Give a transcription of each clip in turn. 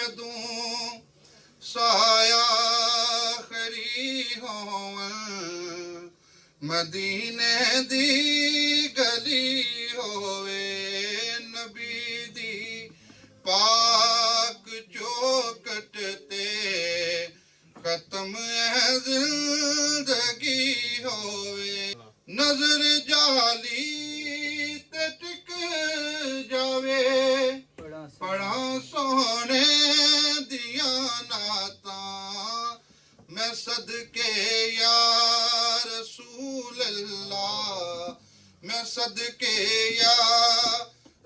जदों साया खरी होवन मदीने दी गली होवे नबी दी पाक चौखट ते खत्म है जिंदगी होवे नजर जाली ते टिक जावे बड़ा सोहने दिया नाता मैं सदके या रसूल अल्लाह मैं सदके या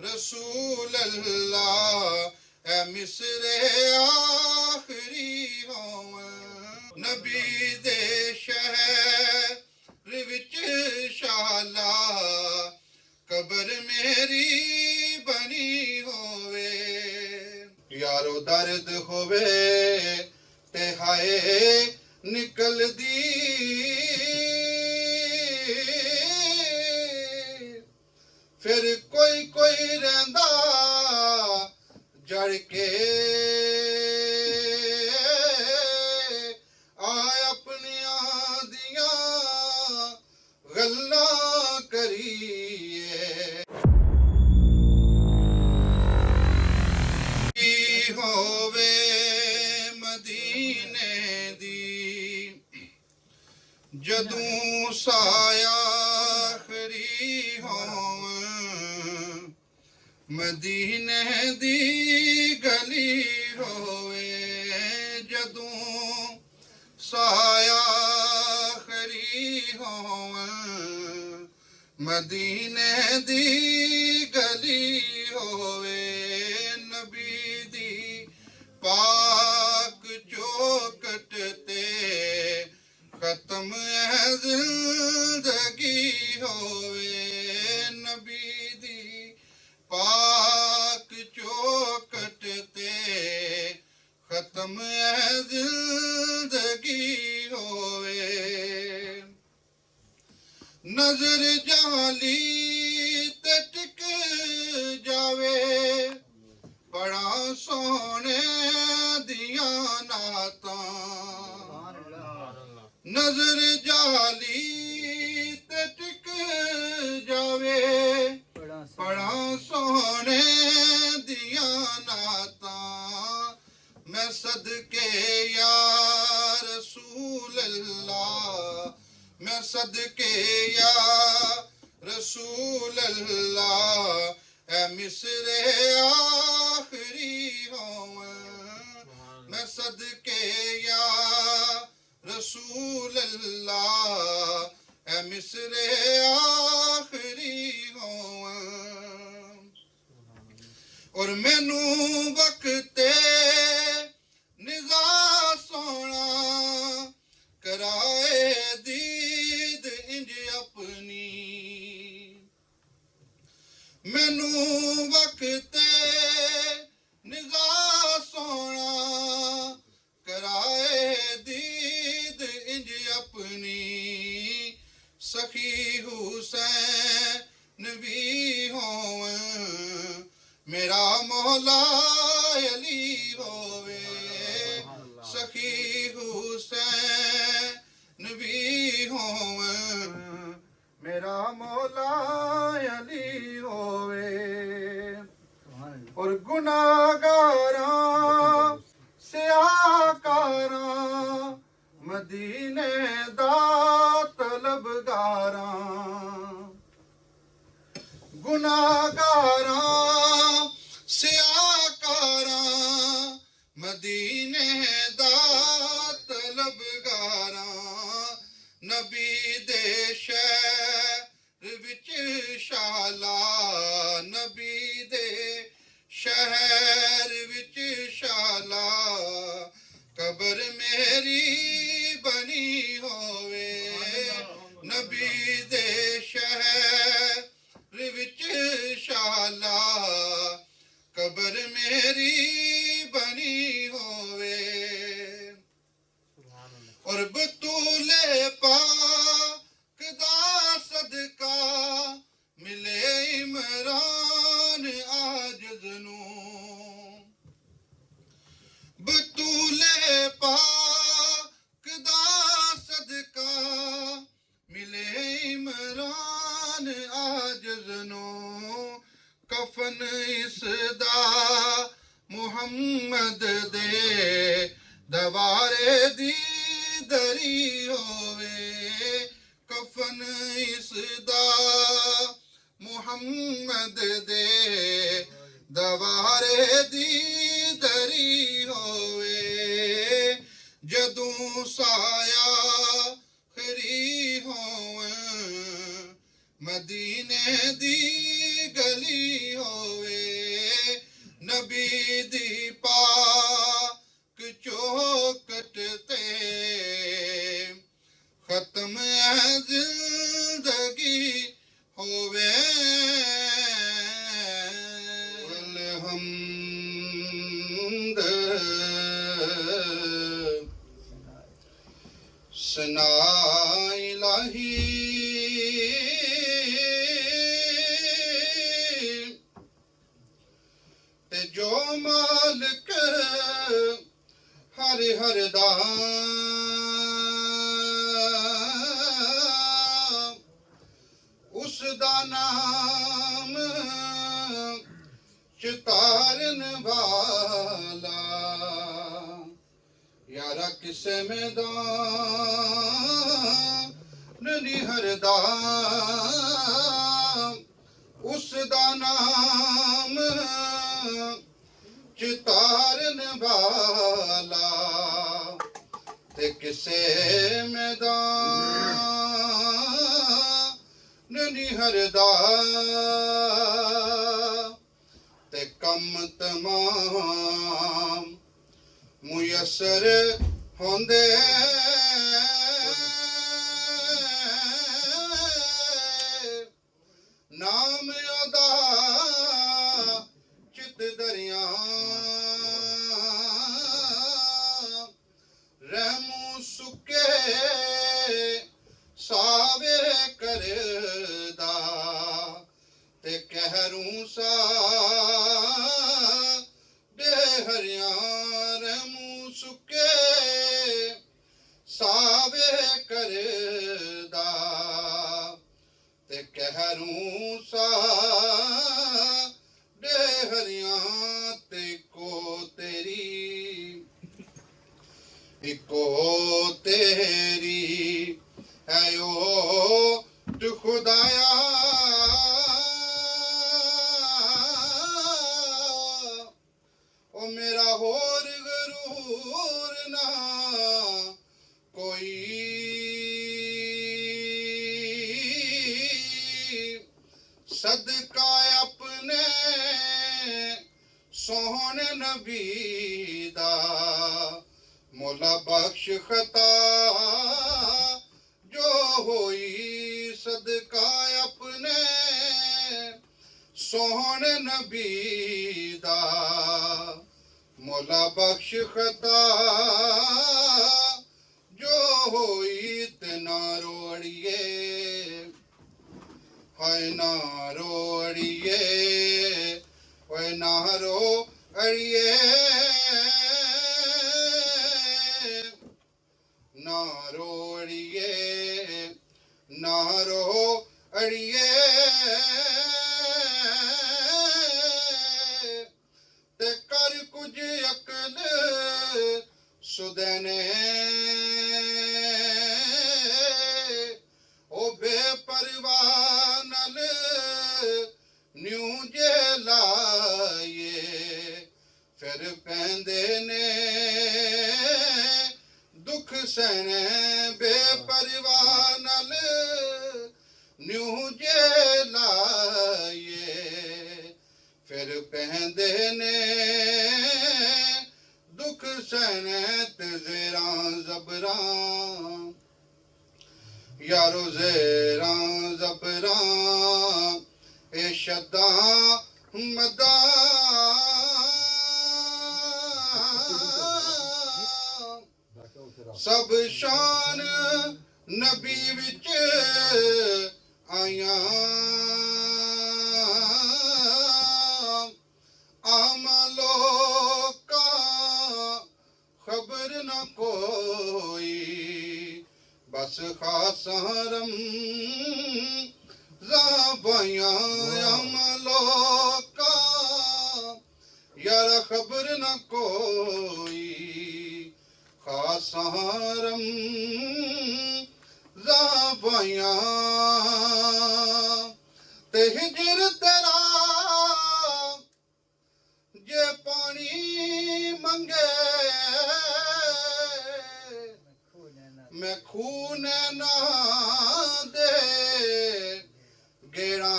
रसूल अल्लाह ऐ मिसरे आखरी होवन नबी दे शहर विच शाला कबर मेरी बनी होवे यारो दर्द होवे ते हाय निकल दी फिर कोई कोई रहंदा जड़ के आए अपनियां दियां गल्लां करिए होवे मदीने दी जदों साया खरी होवन मदीने दी गली होवे जदों साया खरी होवन मदीने दी गली होवे नबी दी पाक चौखट ते खत्म है जिंदगी होवे नबी दी पाक चौखट ते खत्म है जिंदगी होवे नजर जाली ते टिक जावे बड़ा सोहने दिया नाता नजर जाली ते टिक जावे बड़ा सोहने दिया नाता मैं सदके या रसूल अल्लाह मैं सदके या रसूल अल्लाह ऐ मिसरे आखरी होवन मैं सदके या रसूल अल्लाह ऐ मिसरे आखरी होवन और मैनू वक्ते निज़ा सोना कराए दीद इंज अपनी मैनू वक्ते निज़ा सोना कराए दीद इंज अपनी सखी हुसैन भी होवन मेरा मौला अली होवे सखी हुसैन भी होवन मेरा मौला अली होवे और गुनाहगारां सियाकारां मदीने दा तलबगारां गुनाहगारां सियाकारां मदीने दा तलबगारां नबी दे शहर विच शाला नबी दे शहर विच शाला कबर मेरी बनी होवे नबी दे शहर विच शाला कबर मेरी बनी होवे और बतूले पाक दा सदका मिले इमरान आजिज़ नूं ਪਾਕ ਦਾ ਸਦਕਾ ਮਿਲੇ ਇਮਰਾਨ ਆਜਜ਼ ਨੂੰ ਕਫਨ ਇਸ ਦਾ ਮੁਹੰਮਦ ਦੇ ਦਵਾਰੇ ਦੀ ਦਰੀ ਹੋਵੇ ਕਫਨ ਇਸ ਦਾ ਮੁਹੰਮਦ ਦੇ ਦਵਾਰੇ ਦੀ ਦਰੀ ਹੋਵੇ ਜਦੋਂ ਸਾਇਆ ਖਰੀ ਹੋਵੇ ਮਦੀਨੇ ਦੀ ਗਲੀ ਹੋਵੇ ਨਬੀ ਦੀ ਪਾਕ ਚੌਕਟ ਤੇ ਖਤਮ ਹੈ ਜ਼ਿੰਦਗੀ ਹੋਵੇ सना इलाही ते जो मालिक हर हर दा उस दा नाम चितारन वाला यारा किसे मैदान नहीं हरदा उस दा नाम चितारन वाला ते किसे मैदान नहीं हरदा ते कम तमाम मुयसर होंदे नाम अदा चित दरिया रहमू सुके सावे करदा ते कहरूं सा बेहरिया सुके सावे करदा ते कहरूं सा बेहरियां ते को तेरी है ओ तू खुदाया ओ मेरा होर ना कोई सदका अपने सोहने नबी दा मौला बख्श खता जो होई सदका अपने सोहने नबी दा मौला बख्श खता जो होई ते ना रोड़िए हाय ना रोड़िए ओए ना रो अड़िए ना रोड़िए ना रो अड़िए ते कर कुछ अकल सुदने ओ बेपरवाह नल न्यू जे लाए फिर पैंदे ने दुख सहने बेपरवाह नल न्यू जे लाए फिर पहंदे ने दुख सहने ते ज़ेरां ज़बरां यारो ज़ेरां ज़बरां ए शद्दां मदां सब शान नबी विच आया आम लोका खबर न कोई बस खासारम जाबायाम लोका यार खबर न कोई खासारम जाबाया ते हिजर तेरा जे पानी मंगे मैं खून ना दे गेड़ा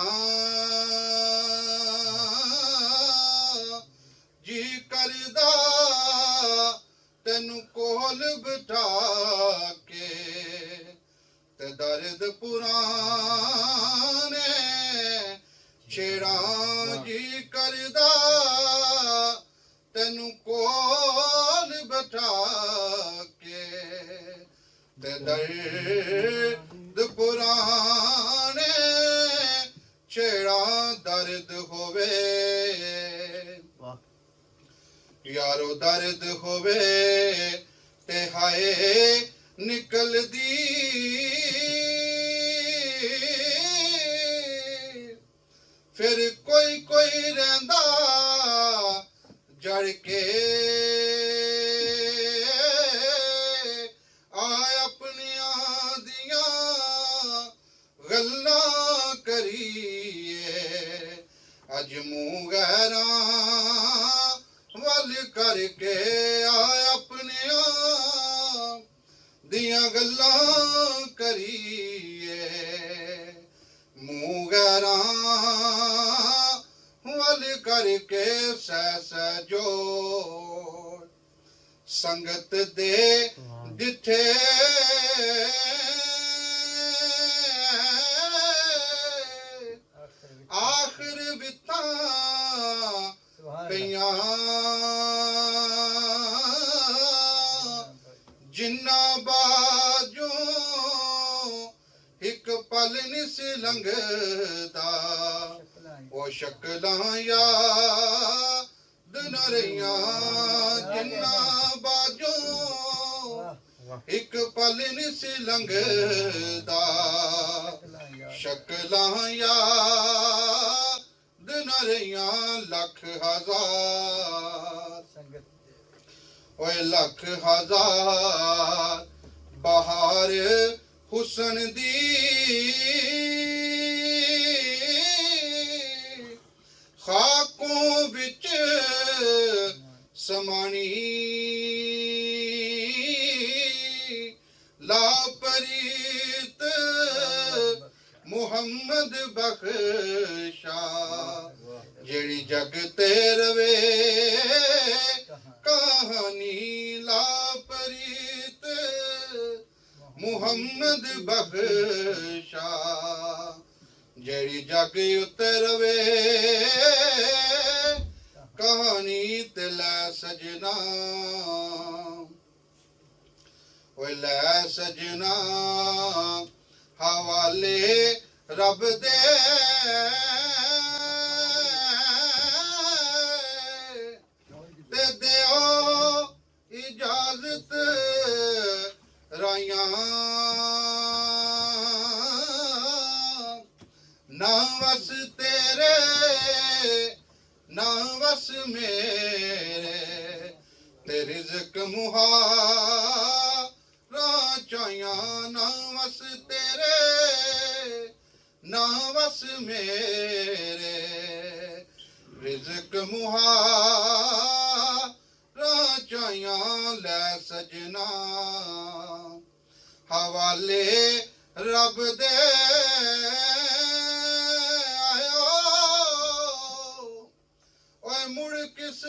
जी करदा तेनू कोल बिठा के ते दर्द पुराने छेड़ा जी करदा तेनू कोल बिठा के ते दर्द पुराने छेड़ा दर्द होवे यारो दर्द होवे ते हाय निकल दी फिर कोई कोई रहंदा जड़ के आय अपनियां दियां गल्लां करिए अज मूंह गैरां वल करके आय अपनियां दियां गल्लां करिए मूंह गैरां वल करके सै जोड़ संगत दे जिथे आखिर बिता पईयां जिन्ना बाजू एक पल निस लंघदा ओ शक्लां याद न रहियां जिन्ना बाजू एक पल निस लंघदा शक्लां याद न रहियां लख हजार ओए लख हजार बहार हुसन दी खाकों विच समानी लापरीत मुहम्मद बख्शा जेड़ी जग ते रवे कहानी लापरीत मुहम्मद बख्शा जेड़ी जग उत्ते रवे कहानी ते लै सजना ओए लै सजना हवाले रब दे ते दिओ इजाजत राइयां ना वस तेरे ना वस मेरे ते रिज़्क मुहारा चाहियां ना वस तेरे ना वस मेरे रिज़्क मुहारा चाहियां लै सजना हवाले रब दे आयो ओए मुड़ किस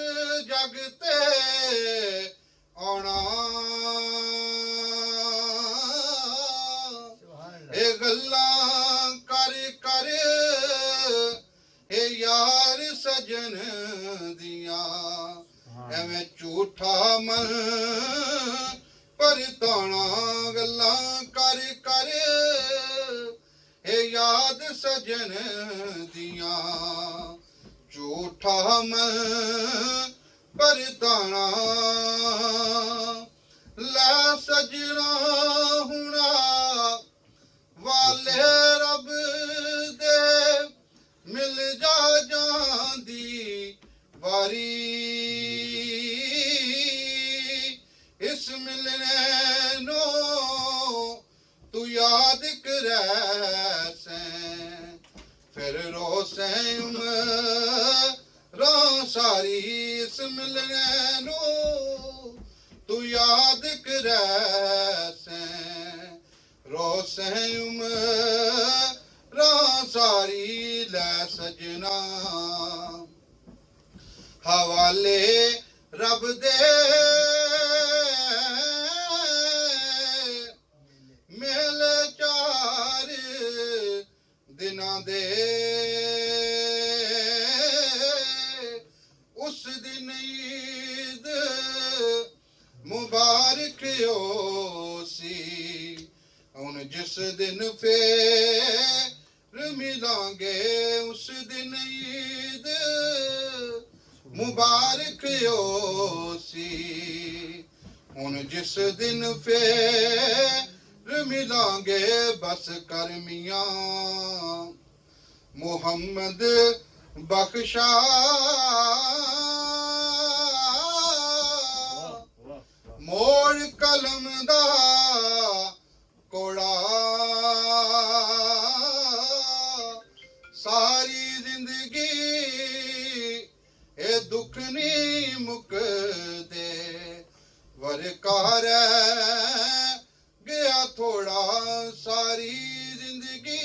जग ते आना ए गल्लां कर कर ए यार सजन दियां एवें झूठा मन परताना गल्लां कर कर ए याद सजन दियां झूठा मन परताना ਇਸ ਮਿਲਣੇ ਨੂੰ ਤੂੰ ਯਾਦ ਕਰੈ ਸੈਂ ਫਿਰ ਰੋਸੈਂ ਉਮਰਾਂ ਸਾਰੀ ਇਸ ਮਿਲਣੇ ਨੂੰ ਤੂੰ ਯਾਦ ਕਰੈ ਸੈਂ ਰੋਸੈਂ ਉਮਰਾਂ ਸਾਰੀ ਲੈ ਸਜਣਾ ਹਵਾਲੇ ਰੱਬ ਦੇ ਮੇਲੇ 4 ਦਿਨਾਂ ਦੇ ਉਸ ਦਿਨ ਈਦ ਮੁਬਾਰਕ ਹੋ ਸੀ ਹੁਣ ਜਿਸ ਦਿਨ ਫੇਰ ਮਿਲਾਂਗੇ ਉਸ ਦਿਨ ਈਦ ਮੁਬਾਰਕ ਹੋ ਸੀ ਹੁਣ ਜਿਸ ਦਿਨ ਫੇਰ ਮਿਲਾਂਗੇ ਬਸ ਕਰ ਮੀਆਂ ਮੁਹੰਮਦ ਬਖਸ਼ਾ ਮੋੜ ਕਲਮ ਦਾ ਕੋੜਾ ਸਾਰੀ ਜ਼ਿੰਦਗੀ ਇਹ ਦੁੱਖ ਨਹੀਂ ਮੁੱਕਦੇ ਵਰਕਾਰ ਗਿਆ ਥੋੜਾ ਸਾਰੀ ਜ਼ਿੰਦਗੀ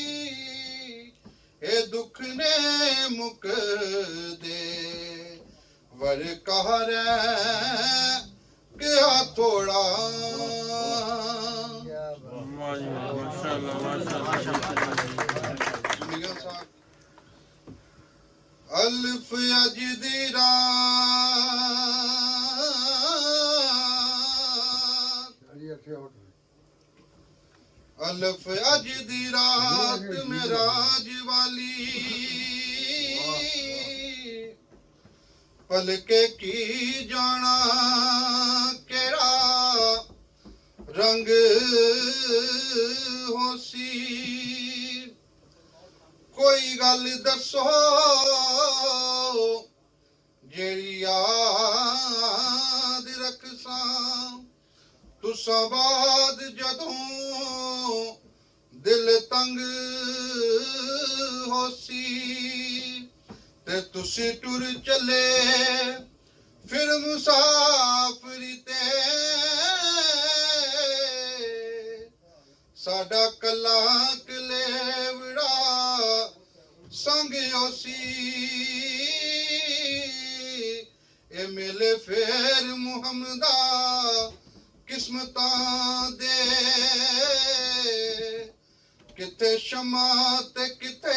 ਇਹ ਦੁੱਖ ਨੇ ਮੁੱਕਦੇ ਵਰਕਾਰ ਗਿਆ ਥੋੜਾ ਮਾਸ਼ਾਅੱਲਾ ਮਾਸ਼ਾਅੱਲਾ ਅਲਫ ਅਜ ਦੀ ਰਾਤ ਅਲਫ ਅਜ ਦੀ ਰਾਤ ਮਿਰਾਜ ਵਾਲੀ ਪਲਕੇ ਕੀ ਜਾਣਾ ਕਿਹੜਾ ਰੰਗ ਹੋਸੀ ਕੋਈ ਗੱਲ ਦੱਸੋ ਜਿਹੜੀ ਯਾਦ ਰੱਖਸਾਂ ਤੁਸਾਂ ਬਾਅਦ ਜਦੋਂ ਦਿਲ ਤੰਗ ਹੋਸੀ ਤੇ ਤੁਸੀਂ ਟੁਰ ਚੱਲੇ ਫਿਰ ਮੁਸਾਫਰੀ ਤੇ ਸਾਡਾ ਕੱਲਾ ਕਲੇਵੜਾ ਸੰਗ ਹੋਸੀ ਇਹ ਮਿਲੇ ਫੇਰ ਮੁਹੰਮਦਾ ਕਿਸਮਤਾਂ ਦੇ ਕਿਤੇ ਸ਼ਮਾ ਤੇ ਕਿਤੇ